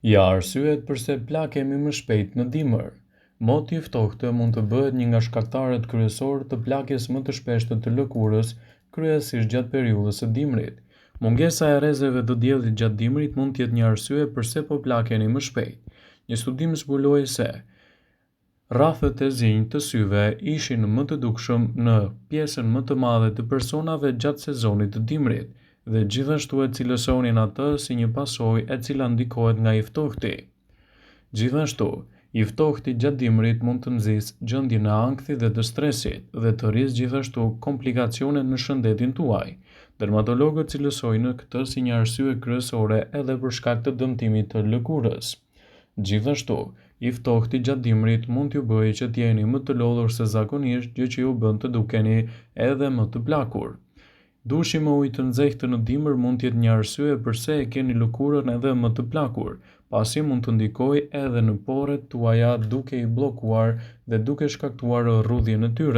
Ja arsyet pse plakemi më shpejt në dimër. Moti i ftohtë mund të bëhet një nga shkaktarët kryesorë të plakjes më të shpeshtë të lëkurës, kryesisht gjatë periudhës së dimrit. Mungesa e rrezeve të diellit gjatë dimrit mund të jetë një arsye pse po plakeni më shpejt. Një studim zbuloi se rrafët e zinj të syve ishin më të dukshëm në pjesën më të madhe të personave gjatë sezonit të dimrit, dhe gjithashtu e cilësonin atë si një pasojë e cila ndikohet nga i ftohti. Gjithashtu, i ftohti gjatë dimrit mund të nxjisë gjendjen e ankthit dhe të stresit dhe të rrisë gjithashtu komplikacione në shëndetin tuaj. Dermatologët cilësojnë këtë si një arsye kryesore edhe për shkak të dëmtimit të lëkurës. Gjithashtu, i ftohti gjatë dimrit mund t'ju bëjë që t'jeni më të lodhur se zakonisht, gjë që ju bën të dukeni edhe më të plakur. Dushi me ujë të nxehtë në dimër mund të jetë një arsye pse e keni lëkurën edhe më të plakur, pasi mund të ndikojë edhe në porret tuaja duke i bllokuar dhe duke shkaktuar rrudhjen e tyre.